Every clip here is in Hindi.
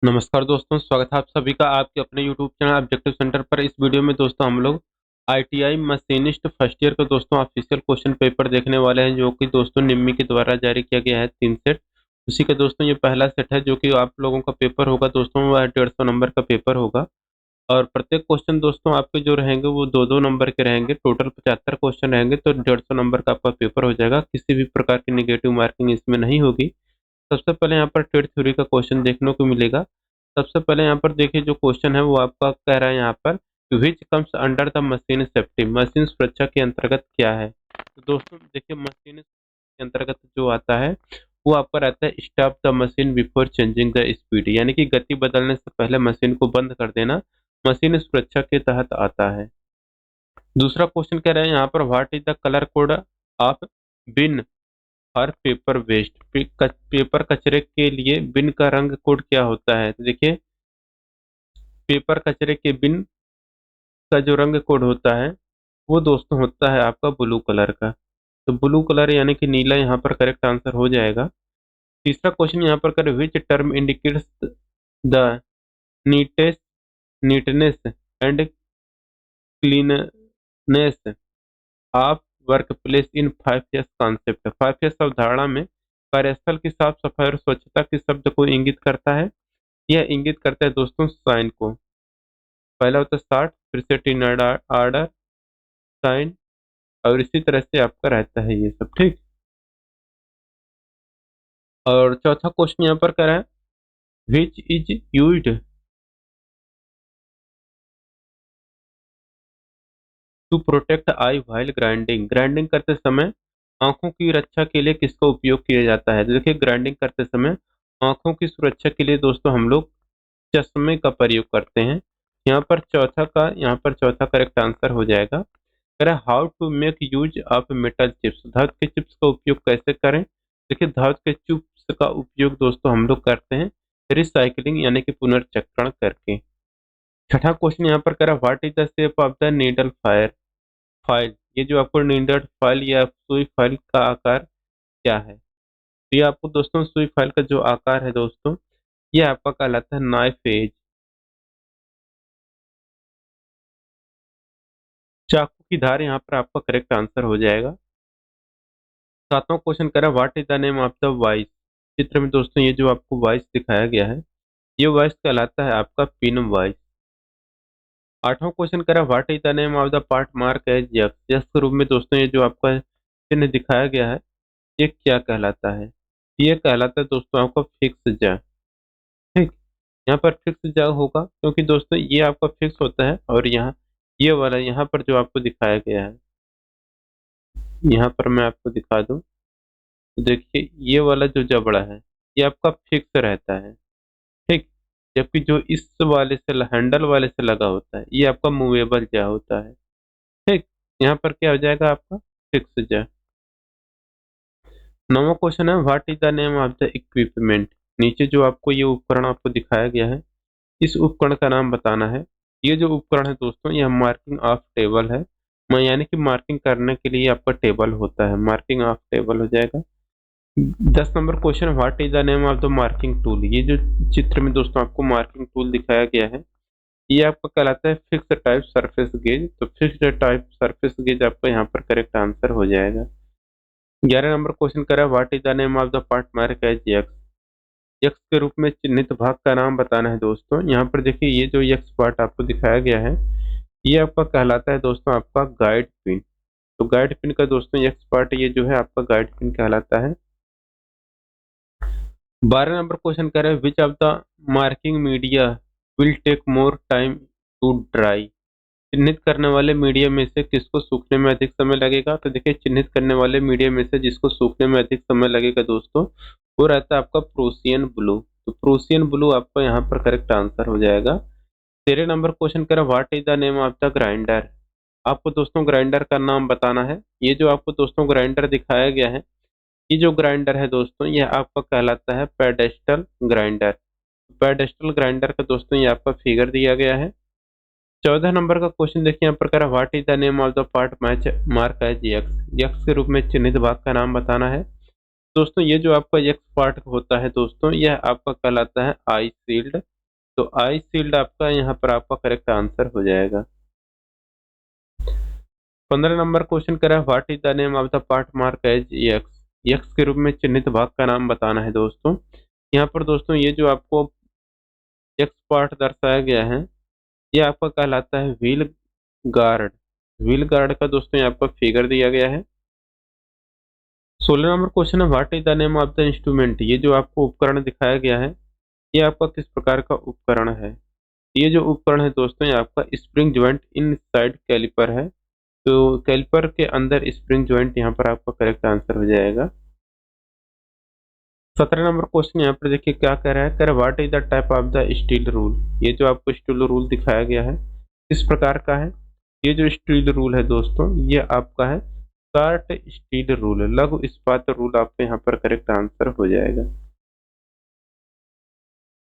नमस्कार दोस्तों, स्वागत है आप सभी का आपके अपने यूट्यूब चैनल ऑब्जेक्टिव सेंटर पर। इस वीडियो में दोस्तों हम लोग आईटीआई मशीनिस्ट फर्स्ट ईयर का दोस्तों ऑफिशियल क्वेश्चन पेपर देखने वाले हैं, जो कि दोस्तों निम्मी के द्वारा जारी किया गया है 3 सेट। उसी का दोस्तों ये पहला सेट है, जो कि आप लोगों का पेपर होगा दोस्तों, वह 150 नंबर का पेपर होगा। और प्रत्येक क्वेश्चन दोस्तों आपके जो रहेंगे वो 2-2 नंबर के रहेंगे। टोटल 75 क्वेश्चन रहेंगे, तो 150 नंबर का आपका पेपर हो जाएगा। किसी भी प्रकार की निगेटिव मार्किंग इसमें नहीं होगी। सबसे पहले यहाँ पर ट्रेड थ्योरी का क्वेश्चन देखने को मिलेगा। सबसे पहले यहाँ पर देखिए, जो क्वेश्चन है वो आपका कह रहा है यहाँ पर which comes under the machine safety, machine सुरक्षा के अंतर्गत क्या है। तो दोस्तों देखिए, मशीन के अंतर्गत जो आता है वो आपका रहता है stop the machine before changing the speed, यानी कि गति बदलने से पहले मशीन को बंद कर देना मशीन सुरक्षा के तहत आता है। दूसरा क्वेश्चन कह रहे हैं यहाँ पर what is the colour code of bin और पेपर वेस्ट, पेपर कचरे के लिए बिन का रंग कोड क्या होता है। तो देखिए, पेपर कचरे के बिन का जो रंग कोड होता है वो दोस्तों होता है आपका ब्लू कलर का। तो ब्लू कलर यानी कि नीला यहाँ पर करेक्ट आंसर हो जाएगा। तीसरा क्वेश्चन यहाँ पर कर which term indicates the neatest neatness and cleanness of work place in 5 years concept. 5 years अवधारणा में कार्यस्थल की साफ सफाई और स्वच्छता के शब्द को इंगित करता है। यह इंगित करता है दोस्तों साइन को। पहला होता है साठ, फिर से टी आर्डर, साइन, और इसी तरह से आपका रहता है ये सब, ठीक। और चौथा क्वेश्चन यहाँ पर करा है which is used to protect eye while grinding, grinding करते समय आंखों की रक्षा के लिए किसका उपयोग किया जाता है। तो देखिए, ग्राइंडिंग करते समय आंखों की सुरक्षा के लिए दोस्तों हम लोग चश्मे का प्रयोग करते हैं। यहाँ पर चौथा करेक्ट आंसर हो जाएगा। कह रहा है how to make use of metal chips, धातु के चिप्स का उपयोग कैसे करें। देखिए, धातु के चिप्स का उपयोग दोस्तों हम लोग करते हैं रिसाइकलिंग यानी कि पुनर्चक्रण करके। छठा क्वेश्चन यहाँ पर कह रहा है what is the shape of the needle fire file, ये जो आपको नीडल फाइल या सुई फाइल का आकार क्या है। तो ये आपको दोस्तों सुई फाइल का जो आकार है दोस्तों, ये आपका कहलाता है नाइफ एज। चाकू की धार यहाँ पर आपका करेक्ट आंसर हो जाएगा। सातवां क्वेश्चन कह रहा है what is the name of the voice. चित्र में दोस्तों ये जो आपको वॉइस दिखाया गया है, ये वॉइस कहलाता है आपका पिन वॉइस। आठवां क्वेश्चन कह रहा है what is the name of the part mark as X, X के रूप में दोस्तों ये जो आपका चिन्ह दिखाया गया है, ये क्या कहलाता है। ये कहलाता है दोस्तों आपका फिक्स जा, ठीक। यहाँ पर फिक्स जा होगा क्योंकि दोस्तों ये आपका फिक्स होता है, और यहाँ ये वाला यहाँ पर जो आपको दिखाया गया है, यहाँ पर मैं आपको दिखा दूं तो देखिए, ये वाला जो जबड़ा है ये आपका फिक्स रहता है, ठीक। जबकि जो इस वाले से हैंडल वाले से लगा होता है ये आपका मूवेबल जा होता है, ठीक। यहाँ पर क्या हो जाएगा आपका फिक्स जा। नौवां क्वेश्चन है what is the name of the equipment, नीचे जो आपको ये उपकरण आपको दिखाया गया है, इस उपकरण का नाम बताना है। ये जो उपकरण है दोस्तों, यह मार्किंग ऑफ टेबल है, यानी कि मार्किंग करने के लिए आपका टेबल होता है, मार्किंग ऑफ टेबल हो जाएगा। 10 number question what is the name of the marking tool, ये जो चित्र में दोस्तों आपको मार्किंग टूल दिखाया गया है, ये आपका कहलाता है फिक्स टाइप सरफेस गेज। तो फिक्स टाइप सरफेस गेज आपका यहाँ पर करेक्ट आंसर हो जाएगा। 11 नंबर क्वेश्चन करा what is the name of the part mark as X, X के रूप में चिन्हित भाग का नाम बताना है दोस्तों। यहाँ पर देखिए, ये जो यक्स पार्ट आपको दिखाया गया है, ये आपका कहलाता है दोस्तों आपका गाइड पिन। तो गाइड पिन का दोस्तों यक्स पार्ट ये जो है आपका गाइड पिन कहलाता है। 12 नंबर क्वेश्चन कह रहे हैं which of the marking media will take more time to dry, चिन्हित करने वाले मीडिया में से किसको सूखने में अधिक समय लगेगा। तो देखिए, चिन्हित करने वाले मीडिया में से जिसको सूखने में अधिक समय लगेगा दोस्तों, वो रहता है आपका प्रूसियन ब्लू। तो प्रूसियन ब्लू आपका यहाँ पर करेक्ट आंसर हो जाएगा। 13 नंबर क्वेश्चन करें what is the name of the grinder, आपको दोस्तों ग्राइंडर का नाम बताना है। ये जो आपको दोस्तों ग्राइंडर दिखाया गया है, ये जो ग्राइंडर है दोस्तों, यह आपका कहलाता है पेडेस्टल ग्राइंडर। पेडेस्टल ग्राइंडर का दोस्तों ये आपका फिगर दिया गया है। 14 नंबर का क्वेश्चन देखिए, यहाँ पर कह रहा है what is the name of the part match mark as X, X के रूप में चिन्हित भाग का नाम बताना है। दोस्तों ये जो आपका यक्स पार्ट होता है दोस्तों, यह आपका कहलाता है आई शील्ड। तो आई शील्ड आपका यहाँ पर आपका करेक्ट आंसर हो जाएगा। 15 नंबर क्वेश्चन करा है what is the name of the part mark as X. X के रूप में चिन्हित भाग का नाम बताना है दोस्तों। यहाँ पर दोस्तों ये जो आपको एक्स पार्ट दर्शाया गया है ये आपका कहलाता है व्हील गार्ड। व्हील गार्ड का दोस्तों ये आपका फिगर दिया गया है। 16 नंबर क्वेश्चन है what is the name of the instrument. ये जो आपको उपकरण दिखाया गया है ये आपका किस प्रकार का उपकरण है। ये जो उपकरण है दोस्तों ये आपका स्प्रिंग ज्वाइंट इन साइड कैलिपर है। तो कैलिपर के अंदर स्प्रिंग ज्वाइंट यहाँ पर आपका करेक्ट आंसर हो जाएगा। 17 नंबर क्वेश्चन यहाँ पर देखिए क्या कह रहा है, कह रहा what is the type of the steel rule. ये जो आपको स्टील रूल दिखाया गया है किस प्रकार का है। ये जो स्टील रूल है दोस्तों ये आपका है शॉर्ट स्टील रूल, लघु इस्पात रूल आपका यहाँ पर करेक्ट आंसर हो जाएगा।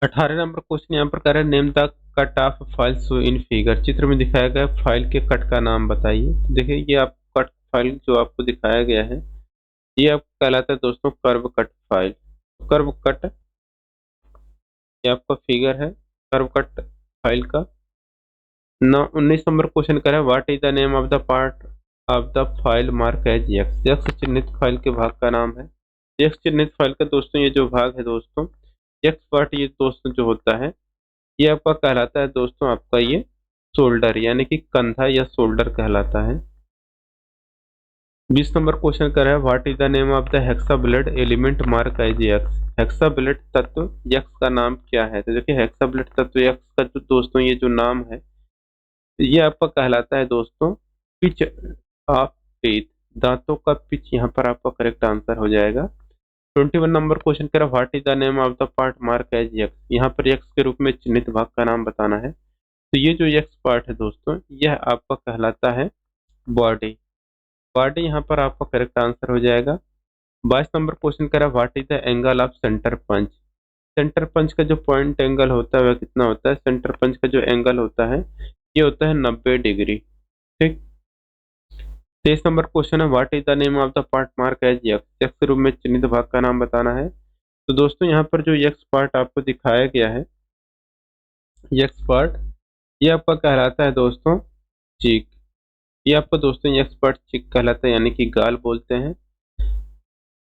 18 नंबर क्वेश्चन यहाँ पर कह रहा है name the cut off file show in figure. चित्र में दिखाया गया फाइल के कट का नाम बताइए। तो देखिए ये आप कट फाइल जो आपको दिखाया गया है ये आपको कहलाता है दोस्तों curve cut file. Curve cut ये आपका फिगर है कर्व कट फाइल का। 19 नंबर क्वेश्चन कर रहा है what is the name of the part of the file mark as X. X चिन्हित फाइल के भाग का नाम है। एक्स चिन्हित फाइल का दोस्तों ये जो भाग है दोस्तों एक्स पार्ट ये दोस्तों जो होता है ये आपका कहलाता है दोस्तों आपका ये शोल्डर यानी कि कंधा या शोल्डर कहलाता है। 20 नंबर क्वेश्चन कर रहा है what is the name of the hexavalent element mark as X. Hexavalent तत्व एक्स का नाम क्या है। तो देखिए हेक्साब्लेड तत्व एक्स का जो दोस्तों ये जो नाम है ये आपका कहलाता है दोस्तों पिच ऑफ टीथ, दांतों का पिच यहाँ पर आपका करेक्ट आंसर हो जाएगा। 21 नंबर क्वेश्चन कह रहा है what is the name of the part mark as X. यहाँ पर एक्स के रूप में चिन्हित भाग का नाम बताना है। तो ये जो एक्स पार्ट है दोस्तों यह आपका कहलाता है बॉडी। बॉडी यहाँ पर आपका करेक्ट आंसर हो जाएगा। 22 नंबर क्वेश्चन कह रहा है what is the angle of centre punch. Centre punch का जो पॉइंट एंगल होता है वह कितना होता है। सेंटर पंच का जो एंगल होता है ये होता है 90 डिग्री। ठीक। 23 नंबर क्वेश्चन है what is the name of the part mark as X. X के रूप में चिन्हित भाग का नाम बताना है। तो दोस्तों यहाँ पर जो एक्स पार्ट आपको दिखाया गया है एक्स पार्ट ये आपका कहलाता है दोस्तों चीक। ये आपका दोस्तों एक्स पार्ट चीक कहलाता है यानी कि गाल बोलते हैं।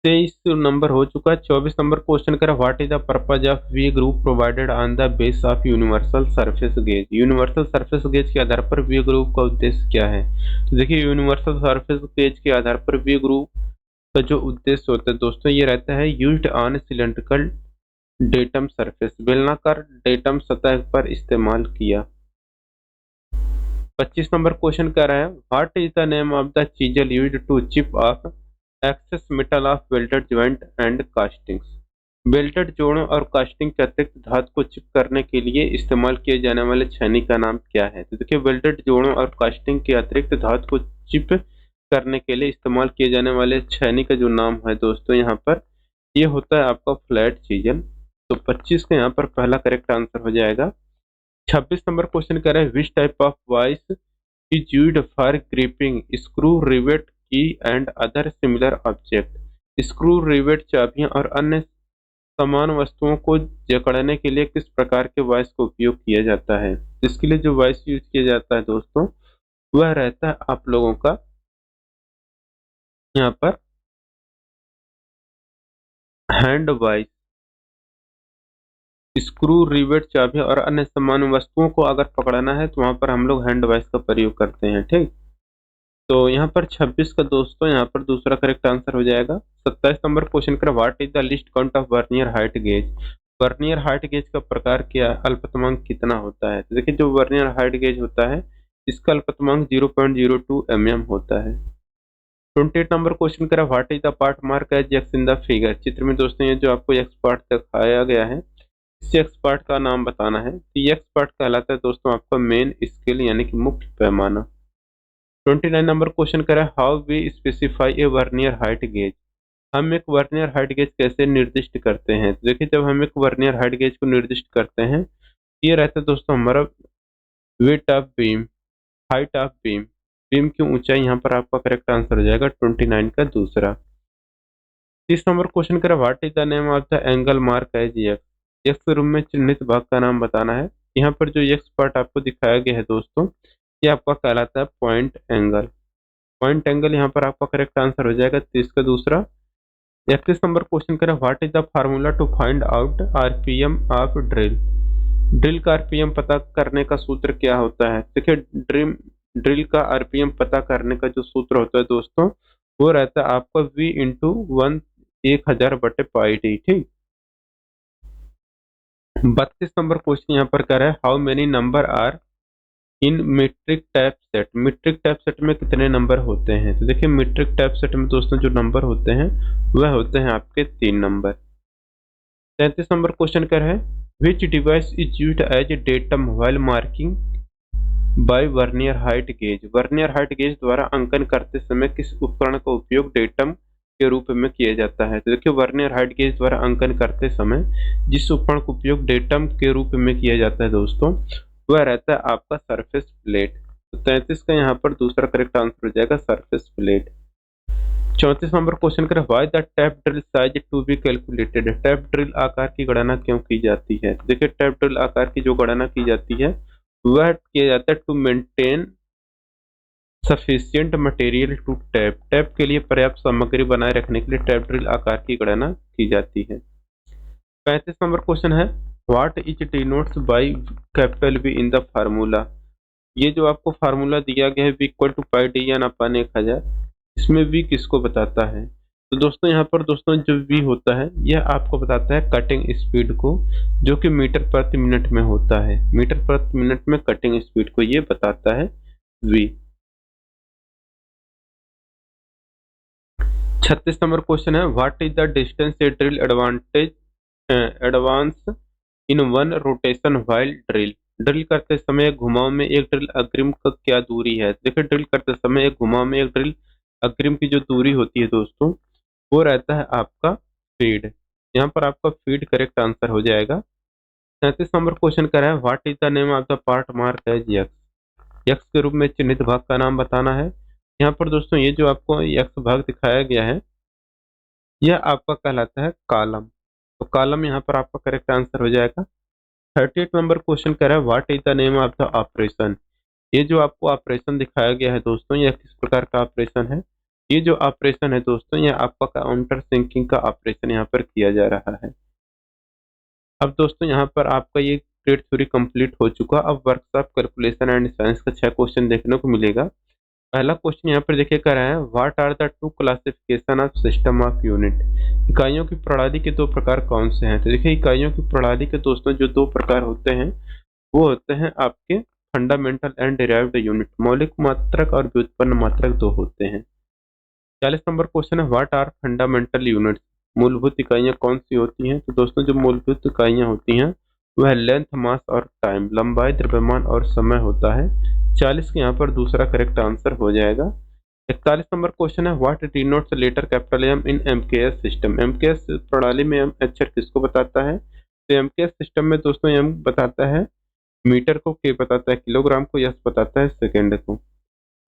23 नंबर हो चुका है। 24 नंबर क्वेश्चन करा what is the purpose of V group provided on the base of universal surface gauge. Universal surface gauge के आधार पर वी ग्रुप का उद्देश्य क्या है। तो देखिए यूनिवर्सल सरफेस गेज के आधार पर वी ग्रुप का जो उद्देश्य होता है दोस्तों ये रहता है used on cylindrical datum surface, बेलनाकार डेटम सतह पर इस्तेमाल किया। 25 नंबर क्वेश्चन कह रहा है what is the name of the chisel used to chip off excess metal of welded joint and castings. Welded जोड़ों और कास्टिंग के अतिरिक्त धातु को चिप करने के लिए इस्तेमाल किए जाने वाले छेनी का नाम क्या है। तो देखिए वेल्डेड जोड़ों और कास्टिंग के अतिरिक्त धातु को चिप करने के लिए इस्तेमाल किए जाने वाले छेनी का जो नाम है दोस्तों यहाँ पर ये होता है आपका फ्लैट चीजल। तो 25 का यहाँ पर पहला करेक्ट आंसर हो जाएगा। 26 नंबर क्वेश्चन कह रहा है which type of vice is used for gripping screw rivet key and other similar object. Screw rivet चाबियां और अन्य समान वस्तुओं को जकड़ने के लिए किस प्रकार के वाइस का उपयोग किया जाता है। इसके लिए जो वाइस यूज किया जाता है दोस्तों वह रहता है आप लोगों का यहाँ पर हैंड वाइस। स्क्रू रिवेट चाबियां और अन्य समान वस्तुओं को अगर पकड़ना है तो वहां पर हम लोग हैंड वाइस का प्रयोग करते हैं। ठीक। तो यहाँ पर 26 का दोस्तों यहाँ पर दूसरा करेक्ट आंसर हो जाएगा। 27 नंबर क्वेश्चन कर what is the list count of vernier height gauge. Vernier height gauge का प्रकार क्या है, अल्पतमांक कितना होता है। तो देखिए जो वर्नियर हाइट गेज होता है इसका अल्पतमांक 0.02 mm होता है। 28 नंबर क्वेश्चन करा what is the part mark as X in the figure. चित्र में दोस्तों ये जो आपको एक्स पार्ट दिखाया गया है इस एक्स पार्ट का नाम बताना है। तो एक्स पार्ट कहलाता है दोस्तों आपका मेन स्केल यानी कि मुख्य पैमाना। 29 नंबर क्वेश्चन करा how we specify a vernier height gauge. हम एक वर्नियर हाइट गेज कैसे निर्दिष्ट करते हैं। तो देखिए जब हम एक वर्नियर हाइट गेज को निर्दिष्ट करते हैं ये रहता है दोस्तों हमारा weight of beam, height of beam, beam की ऊंचाई यहाँ पर आपका करेक्ट आंसर हो जाएगा 29 का दूसरा। 30 नंबर क्वेश्चन करा what is the name of the angle mark as X. X के रूप में चिन्हित भाग का नाम बताना है। यहाँ पर जो एक्स पार्ट आपको दिखाया गया है दोस्तों, ये आपका कहलाता है पॉइंट एंगल। पॉइंट एंगल यहाँ पर आपका करेक्ट आंसर हो जाएगा 30 का दूसरा। 31 नंबर क्वेश्चन करें, what is the formula to find out RPM of drill. Drill का आरपीएम पता करने का सूत्र क्या होता है। देखिए ड्रिल का आरपीएम पता करने का जो सूत्र होता है दोस्तों, वो रहता है आपका v इंटू 1000/πd। ठीक। 32 नंबर क्वेश्चन यहाँ पर कह रहा है, how many number are in metric type set. Metric type set में कितने नंबर होते हैं। तो देखिए मीट्रिक टाइप सेट में दोस्तों जो नंबर होते हैं वह होते हैं आपके 3 नंबर। 33 नंबर क्वेश्चन कर है, which device is used as a datum while marking by vernier height gauge. Vernier height gauge द्वारा अंकन करते समय किस उपकरण का उपयोग डेटम के रूप में किया जाता है। तो देखिए वर्नियर हाइट गेज द्वारा अंकन करते समय जिस उपकरण का उपयोग डेटम के रूप में किया जाता है दोस्तों, वह रहता है आपका सरफेस प्लेट। तो 33 का यहाँ पर दूसरा करेक्ट आंसर हो जाएगा सरफेस प्लेट। 34 नंबर क्वेश्चन करें, why the tap drill size to be calculated. Tap drill आकार की गणना क्यों की जाती है। तो देखिए टैप ड्रिल आकार की जो गणना की जाती है वह किया जाता है to maintain sufficient material to tap. Tap के लिए पर्याप्त सामग्री बनाए रखने के लिए टैप ड्रिल आकार की गणना की जाती है। 35 नंबर क्वेश्चन है, what is denotes by capital V in the formula. ये जो आपको फार्मूला दिया गया है v equal to pi D N upon 1000, इसमें v किसको बताता है। तो दोस्तों यहाँ पर दोस्तों जो v होता है यह आपको बताता है कटिंग स्पीड को, जो कि मीटर प्रति मिनट में होता है। मीटर प्रति मिनट में कटिंग स्पीड को ये बताता है v। 36 नंबर क्वेश्चन है, what is the distance A drill advance in one rotation while drill. Drill करते समय एक घुमाव में एक ड्रिल अग्रिम का क्या दूरी है। देखिए ड्रिल करते समय एक घुमाव में एक ड्रिल अग्रिम की जो दूरी होती है दोस्तों, वो रहता है आपका फीड। यहाँ पर आपका फीड करेक्ट आंसर हो जाएगा। 37 नंबर क्वेश्चन कर रहा है, what is the name of the part mark as X. X के रूप में चिन्हित भाग का नाम बताना है। यहाँ पर दोस्तों ये जो आपको एक्स भाग दिखाया गया है यह आपका कहलाता है कॉलम। तो कॉलम यहाँ पर आपका करेक्ट आंसर हो जाएगा। 38 नंबर क्वेश्चन कह रहा है, what is the name of the operation. ये जो आपको ऑपरेशन दिखाया गया है दोस्तों, यह किस प्रकार का ऑपरेशन है। ये जो ऑपरेशन है दोस्तों, यह आपका काउंटर सिंकिंग का ऑपरेशन यहाँ पर किया जा रहा है। अब दोस्तों यहाँ पर आपका ये ग्रेड थ्योरी कंप्लीट हो चुका। अब वर्कशॉप कैलकुलेशन एंड साइंस का 6 क्वेश्चन देखने को मिलेगा। पहला क्वेश्चन यहाँ पर देखिए कर रहा है, what are the two classification of system of unit. इकाइयों की प्रणाली के 2 प्रकार कौन से हैं। तो देखिए इकाइयों की प्रणाली के दोस्तों जो 2 प्रकार होते हैं वो होते हैं आपके फंडामेंटल एंड डिराइव्ड यूनिट। मौलिक मात्रक और व्युत्पन्न मात्रक 2 होते हैं। 40 नंबर क्वेश्चन है, व्हाट आर फंडामेंटल यूनिट्स। मूलभूत इकाइयां कौन सी होती हैं। तो दोस्तों जो मूलभूत इकाइयां होती हैं वह लेंथ, मास और टाइम, लंबाई, द्रव्यमान और समय होता है। 40 के यहाँ पर दूसरा करेक्ट आंसर हो जाएगा। 41 नंबर क्वेश्चन है, what denotes letter capital M in MKS system. MKS प्रणाली में एम अक्षर किसको बताता है। तो एमकेएस सिस्टम में दोस्तों एम बताता है मीटर को, के बताता है किलोग्राम को, यस बताता है सेकेंड को।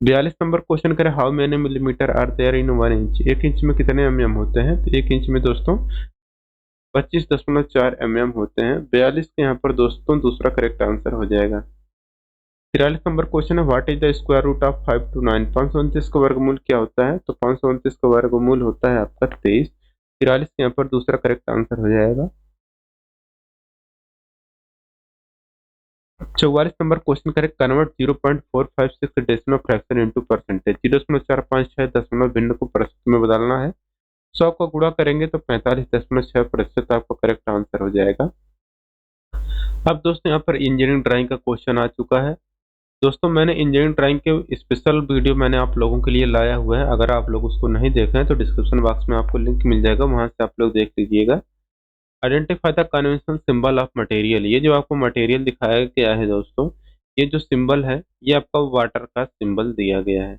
42 नंबर क्वेश्चन करें, how many millimetre are there in 1 inch. 1 inch में कितने एमएम होते हैं। तो 1 इंच में दोस्तों 25.4 एमएम होते हैं। 42 के यहाँ पर दोस्तों दूसरा करेक्ट आंसर हो जाएगा। 43 नंबर क्वेश्चन है, what is the square root of 5 to 9। 529 का वर्गमूल क्या होता है। तो 529 का वर्गमूल होता है आपका 23। 43 के यहाँ पर दूसरा करेक्ट आंसर हो जाएगा। 44 नंबर क्वेश्चन करें, convert 0.456 decimal fraction into percentage. 0.456 दशमलव भिन्न को प्रतिशत में बदलना है। 100 को गुणा करेंगे तो 45.6% आपका करेक्ट आंसर हो जाएगा। अब दोस्तों यहाँ पर इंजीनियरिंग ड्राइंग का क्वेश्चन आ चुका है। दोस्तों मैंने इंजीनियरिंग ड्राइंग के स्पेशल वीडियो मैंने आप लोगों के लिए लाया हुआ है। अगर आप लोग उसको नहीं देख रहे हैं तो डिस्क्रिप्शन बॉक्स में आपको लिंक मिल जाएगा, वहां से आप लोग देख लीजिएगा। Identify the convention symbol of material. ये जो आपको मटेरियल दिखाया गया है दोस्तों, ये जो सिंबल है ये आपका वाटर का सिंबल दिया गया है।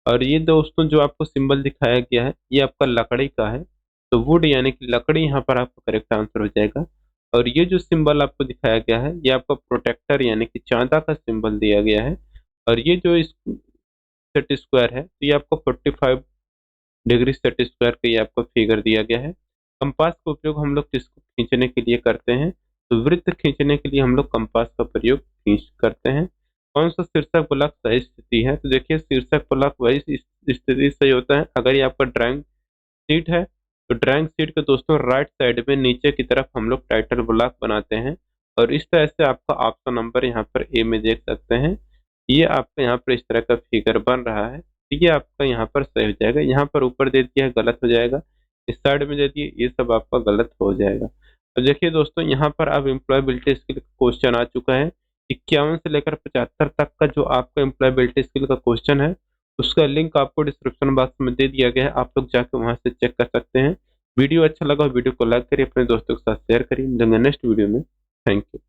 और ये दोस्तों जो आपको सिंबल दिखाया गया है ये आपका लकड़ी का है। तो वुड यानी कि लकड़ी यहाँ पर आपका करेक्ट आंसर हो जाएगा। और ये जो सिंबल आपको दिखाया गया है ये आपका प्रोटेक्टर यानी कि चांदा का सिंबल दिया गया है। और ये जो सेट स्क्वायर है तो ये आपको 45 डिग्री सेट स्क्वायर का ये आपको फिगर दिया गया है। कंपास का उपयोग हम लोग किसको खींचने के लिए करते हैं। तो वृत्त खींचने के लिए हम लोग कंपास का प्रयोग खींच करते हैं। कौन सा शीर्षक ब्लॉक सही स्थिति है? तो देखिए शीर्षक ब्लॉक वही स्थिति सही होता है अगर ये आपका ड्राइंग शीट है, तो ड्राइंग शीट के दोस्तों राइट साइड में नीचे की तरफ हम लोग टाइटल ब्लॉक बनाते हैं और इस तरह से आपका ऑप्शन नंबर यहाँ पर ए में देख सकते हैं। ये आपका यहाँ पर इस तरह का फिगर बन रहा है, तो ये आपका यहाँ पर सही हो जाएगा। यहाँ पर ऊपर दे दिया है गलत हो जाएगा, इस साइड में दे दिए ये सब आपका गलत हो जाएगा। तो देखिए दोस्तों यहाँ पर अब एम्प्लॉयबिलिटी स्किल क्वेश्चन आ चुका है। 51 से लेकर 75 तक का जो आपका एम्प्लॉयबिलिटी स्किल का क्वेश्चन है उसका लिंक आपको डिस्क्रिप्शन बॉक्स में दे दिया गया है, आप लोग जाकर वहां से चेक कर सकते हैं। वीडियो अच्छा लगा वीडियो को लाइक करिए, अपने दोस्तों के साथ शेयर करिए। मिलेंगे नेक्स्ट वीडियो में। Thank you.